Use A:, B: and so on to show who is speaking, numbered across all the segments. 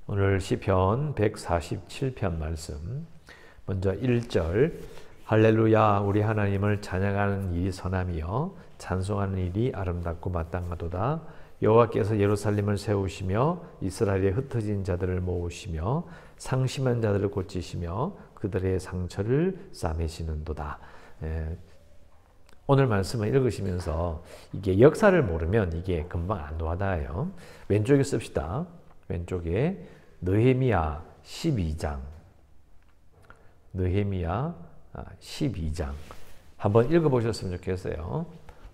A: 오늘 시편 147편 말씀 먼저 1절 할렐루야 우리 하나님을 찬양하는 일이 선함이여 찬송하는 일이 아름답고 마땅하도다. 여호와께서 예루살렘을 세우시며 이스라엘의 흩어진 자들을 모으시며 상심한 자들을 고치시며 그들의 상처를 싸매시는도다. 오늘 말씀을 읽으시면서 이게 역사를 모르면 이게 금방 안 와닿아요. 왼쪽에 씁시다. 왼쪽에 느헤미야 12장 느헤미야 12장 한번 읽어보셨으면 좋겠어요.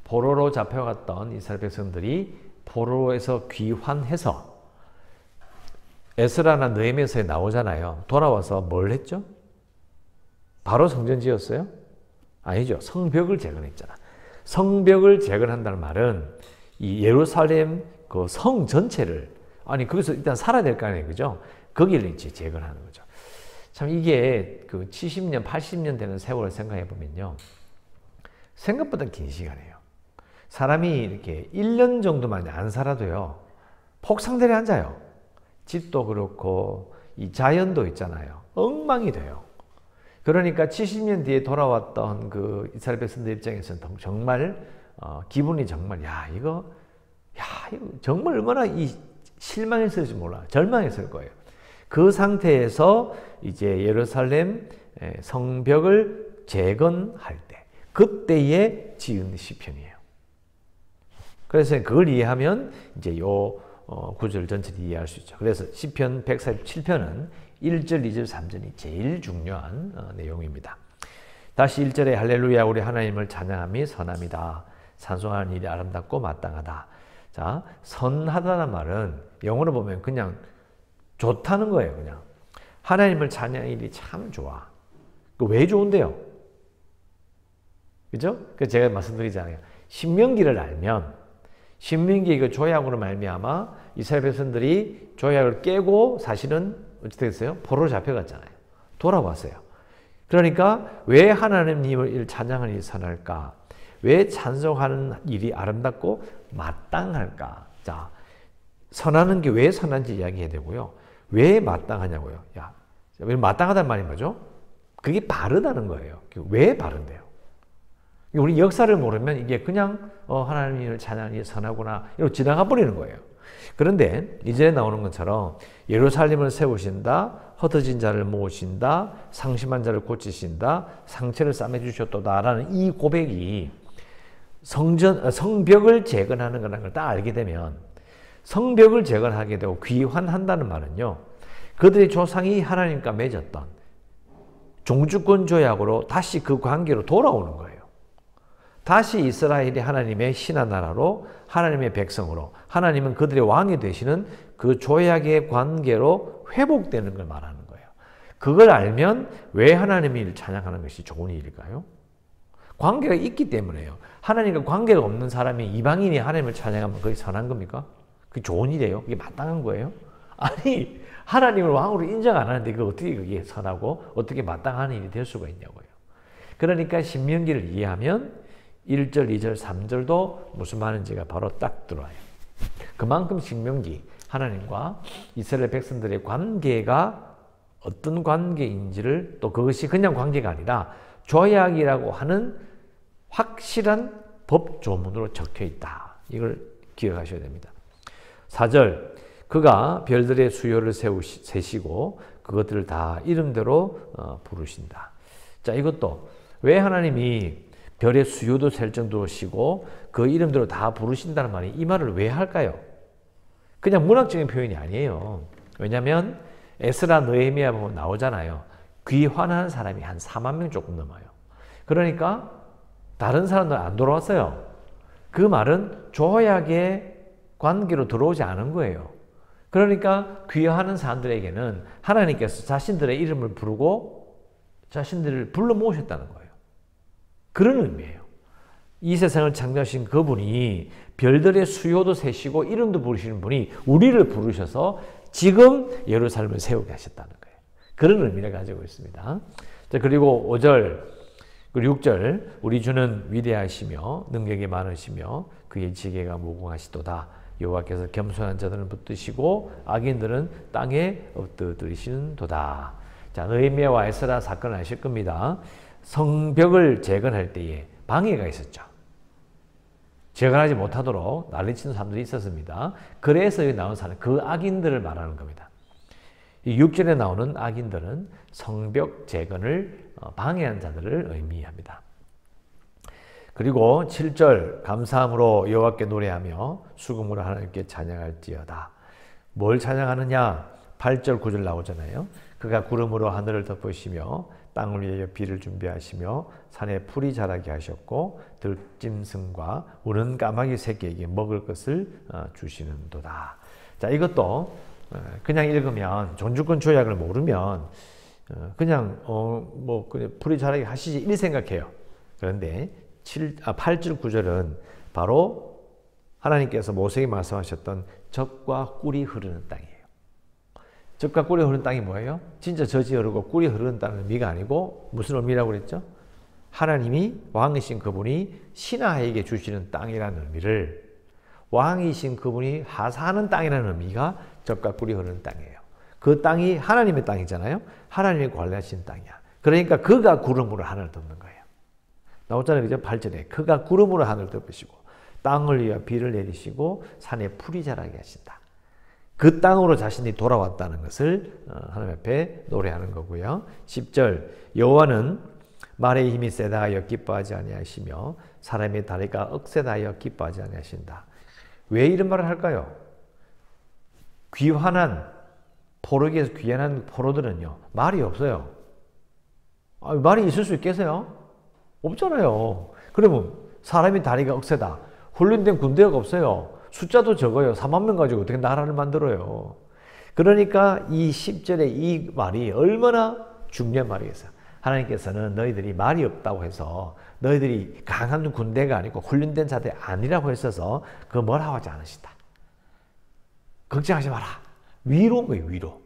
A: 포로로 잡혀갔던 이스라엘 백성들이 포로에서 귀환해서 에스라나 느헤미야서에 나오잖아요. 돌아와서 뭘 했죠? 바로 성전 지었어요? 아니죠. 성벽을 재건했잖아. 성벽을 재건한다는 말은 이 예루살렘 그 성 전체를 거기서 일단 살아야 될 거 아니에요. 그죠? 거기를 이제 재건하는 거죠. 참 이게 그 70년, 80년 되는 세월을 생각해 보면요. 생각보다 긴 시간이에요. 사람이 이렇게 1년 정도만 안 살아도요. 폭상대에 앉아요. 집도 그렇고 이 자연도 있잖아요. 엉망이 돼요. 그러니까 70년 뒤에 돌아왔던 그 이스라엘 백성들 입장에서는 정말 기분이 정말 이거 정말 얼마나 실망했을지 몰라. 절망했을 거예요. 그 상태에서 이제 예루살렘 성벽을 재건할 때 그때에 지은 시편이에요. 그래서 그걸 이해하면 이제 요 구절 전체를 이해할 수 있죠. 그래서 시편 147편은 1절, 2절, 3절이 제일 중요한 내용입니다. 다시 1절에 할렐루야 우리 하나님을 찬양함이 선함이다. 찬송하는 일이 아름답고 마땅하다. 자, 선하다는 말은 영어로 보면 그냥 좋다는 거예요. 그냥 하나님을 찬양하는 일이 참 좋아. 왜 좋은데요? 그죠? 그래서 제가 말씀드리잖아요. 신명기를 알면 신명기 그 조약으로 말미암아 이스라엘 백성들이 조약을 깨고 사실은 어떻게 됐어요? 포로로 잡혀갔잖아요. 돌아왔어요. 그러니까 왜 하나님을 찬양하는 일이 선할까? 왜 찬송하는 일이 아름답고 마땅할까? 자, 선하는 게 왜 선한지 이야기해야 되고요. 왜 마땅하냐고요. 왜 마땅하다는 말이 뭐죠? 그게 바르다는 거예요. 왜 바른데요? 우리 역사를 모르면 이게 그냥 하나님을 찬양하는 일이 선하구나 이러고 지나가 버리는 거예요. 그런데 이전에 나오는 것처럼 예루살렘을 세우신다, 흩어진 자를 모으신다, 상심한 자를 고치신다, 상처를 싸매주셨도다라는 이 고백이 성벽을 재건하는 거라는 걸 딱 알게 되면 성벽을 재건하게 되고 귀환한다는 말은요. 그들의 조상이 하나님과 맺었던 종주권 조약으로 다시 그 관계로 돌아오는 거예요. 다시 이스라엘이 하나님의 신한 나라로 하나님의 백성으로 하나님은 그들의 왕이 되시는 그 조약의 관계로 회복되는 걸 말하는 거예요. 그걸 알면 왜 하나님을 찬양하는 것이 좋은 일일까요? 관계가 있기 때문에요. 하나님과 관계가 없는 사람이 이방인이 하나님을 찬양하면 그게 선한 겁니까? 그게 좋은 일이에요? 그게 마땅한 거예요? 아니, 하나님을 왕으로 인정 안 하는데 어떻게 그게 선하고 어떻게 마땅한 일이 될 수가 있냐고요. 그러니까 신명기를 이해하면 1절, 2절, 3절도 무슨 말인지가 바로 딱 들어와요. 그만큼 신명기, 하나님과 이스라엘 백성들의 관계가 어떤 관계인지를 또 그것이 그냥 관계가 아니라 조약이라고 하는 확실한 법조문으로 적혀 있다. 이걸 기억하셔야 됩니다. 4절, 그가 별들의 수요를 세시고 그것들을 다 이름대로 부르신다. 자, 이것도 왜 하나님이 별의 수요도 셀 정도로 시고 그 이름대로 다 부르신다는 말이 이 말을 왜 할까요? 그냥 문학적인 표현이 아니에요. 왜냐하면 에스라 느헤미야 보면 나오잖아요. 귀환한 사람이 한 4만 명 조금 넘어요. 그러니까 다른 사람들 안 돌아왔어요. 그 말은 조약의 관계로 들어오지 않은 거예요. 그러니까 귀환하는 사람들에게는 하나님께서 자신들의 이름을 부르고 자신들을 불러 모으셨다는 거예요. 그런 의미예요. 이 세상을 창조하신 그분이 별들의 수요도 세시고 이름도 부르시는 분이 우리를 부르셔서 지금 예루살렘을 세우게 하셨다는 거예요. 그런 의미를 가지고 있습니다. 자, 그리고 5절, 그리고 6절, 우리 주는 위대하시며 능력이 많으시며 그의 지혜가 무궁하시도다. 여호와께서 겸손한 자들은 붙드시고 악인들은 땅에 엎드리시는도다. 자, 느헤미야와 에스라 사건을 아실 겁니다. 성벽을 재건할 때에 방해가 있었죠. 재건하지 못하도록 난리치는 사람들이 있었습니다. 그래서 여기 나온 사람, 그 악인들을 말하는 겁니다. 이 6절에 나오는 악인들은 성벽 재건을 방해한 자들을 의미합니다. 그리고 7절 감사함으로 여호와께 노래하며 수금으로 하나님께 찬양할지어다. 뭘 찬양하느냐? 8절 9절 나오잖아요. 그가 구름으로 하늘을 덮으시며 땅을 위하여 비를 준비하시며 산에 풀이 자라게 하셨고 들짐승과 우는 까마귀 새끼에게 먹을 것을 주시는도다. 자, 이것도 그냥 읽으면 존주권 조약을 모르면 그냥 그냥 풀이 자라게 하시지 이 생각해요. 그런데 8절 9절은 바로 하나님께서 모세에게 말씀하셨던 젖과 꿀이 흐르는 땅이에요. 젖과 꿀이 흐르는 땅이 뭐예요? 진짜 젖이 흐르고 꿀이 흐르는 땅은 의미가 아니고 무슨 의미라고 그랬죠? 하나님이 왕이신 그분이 신하에게 주시는 땅이라는 의미를, 왕이신 그분이 하사하는 땅이라는 의미가 젖과 꿀이 흐르는 땅이에요. 그 땅이 하나님의 땅이잖아요. 하나님이 관리하시는 땅이야. 그러니까 그가 구름으로 하늘을 덮는 거예요. 나오잖아요. 그죠? 8절에 그가 구름으로 하늘을 덮으시고 땅을 위하여 비를 내리시고 산에 풀이 자라게 하신다. 그 땅으로 자신이 돌아왔다는 것을 하나님 앞에 노래하는 거고요. 10절 여호와는 말의 힘이 세다 하여 기뻐하지 아니하시며 사람의 다리가 억세다 하여 기뻐하지 아니하신다. 왜 이런 말을 할까요? 귀환한 포로기에서 귀환한 포로들은요 말이 없어요. 말이 있을 수 있겠어요? 없잖아요. 그러면 사람이 다리가 억세다. 훈련된 군대가 없어요. 숫자도 적어요. 4만 명 가지고 어떻게 나라를 만들어요. 그러니까 이 10절의 이 말이 얼마나 중요한 말이겠어요. 하나님께서는 너희들이 말이 없다고 해서 너희들이 강한 군대가 아니고 훈련된 자들이 아니라고 했어서 그거 뭐라고 하지 않으신다. 걱정하지 마라. 위로인 거예요. 위로.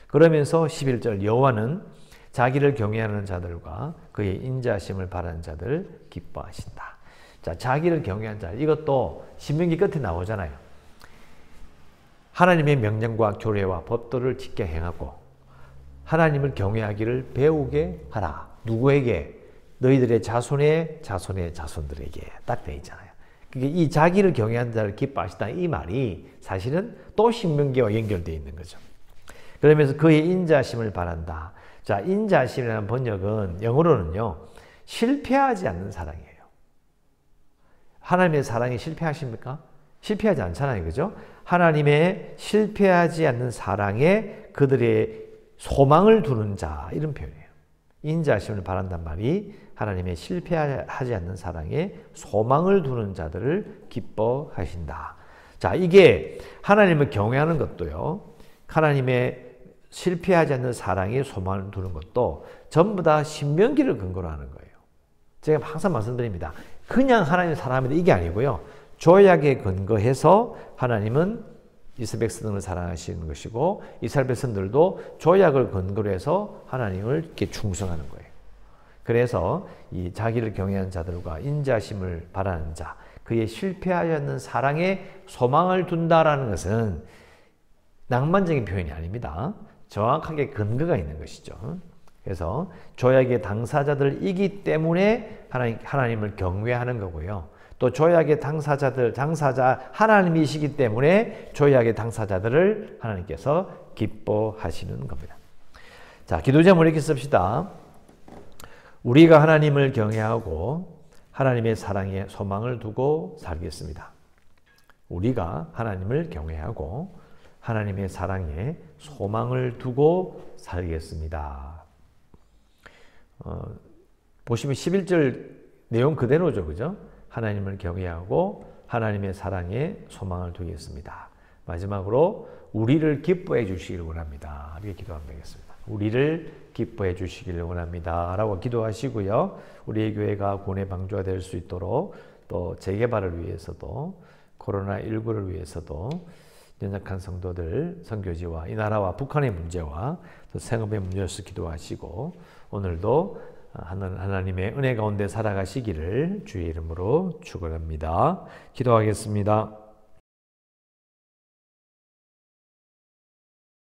A: 그러면서 11절 여호와는 자기를 경외하는 자들과 그의 인자하심을 바라는 자들 기뻐하신다. 자, 자기를 경외한 자. 이것도 신명기 끝에 나오잖아요. 하나님의 명령과 교례와 법도를 지켜 행하고 하나님을 경외하기를 배우게 하라. 누구에게? 너희들의 자손의 자손의 자손들에게 딱 되어 있잖아요. 그러니까 이 자기를 경외하는 자를 기뻐하시다 이 말이 사실은 또 신명기와 연결되어 있는 거죠. 그러면서 그의 인자하심을 바란다. 자, 인자하심이라는 번역은 영어로는요. 실패하지 않는 사랑이에요. 하나님의 사랑이 실패하십니까? 실패하지 않잖아요. 그죠? 하나님의 실패하지 않는 사랑에 그들의 소망을 두는 자 이런 표현이에요. 인자하심을 바란단 말이 하나님의 실패하지 않는 사랑에 소망을 두는 자들을 기뻐하신다. 자, 이게 하나님을 경외하는 것도요. 하나님의 실패하지 않는 사랑에 소망을 두는 것도 전부 다 신명기를 근거로 하는 거예요. 제가 항상 말씀드립니다. 그냥 하나님 사랑합니다. 이게 아니고요. 조약에 근거해서 하나님은 이스라엘 백성을 사랑하시는 것이고 이스라엘 백성들도 조약을 근거로 해서 하나님을 이렇게 충성하는 거예요. 그래서 이 자기를 경외하는 자들과 인자심을 바라는 자, 그의 실패하지 않는 사랑에 소망을 둔다라는 것은 낭만적인 표현이 아닙니다. 정확하게 근거가 있는 것이죠. 그래서 조약의 당사자들이기 때문에 하나님을 경외하는 거고요. 또 조약의 당사자 하나님이시기 때문에 조약의 당사자들을 하나님께서 기뻐하시는 겁니다. 자, 기도 제목 이렇게 씁시다. 우리가 하나님을 경외하고 하나님의 사랑에 소망을 두고 살겠습니다. 우리가 하나님을 경외하고 하나님의 사랑에 소망을 두고 살겠습니다. 보시면 11절 내용 그대로죠. 그죠? 하나님을 경외하고 하나님의 사랑에 소망을 두겠습니다. 마지막으로 우리를 기뻐해 주시기를 원합니다. 이렇게 기도하면 되겠습니다. 우리를 기뻐해 주시기를 원합니다. 라고 기도하시고요. 우리의 교회가 구원의 방주가 될 수 있도록 또 재개발을 위해서도 코로나19를 위해서도 연약한 성도들, 선교지와 이 나라와 북한의 문제와 또 생업의 문제에서 기도하시고 오늘도 하나님의 은혜 가운데 살아가시기를 주의 이름으로 축원합니다. 기도하겠습니다.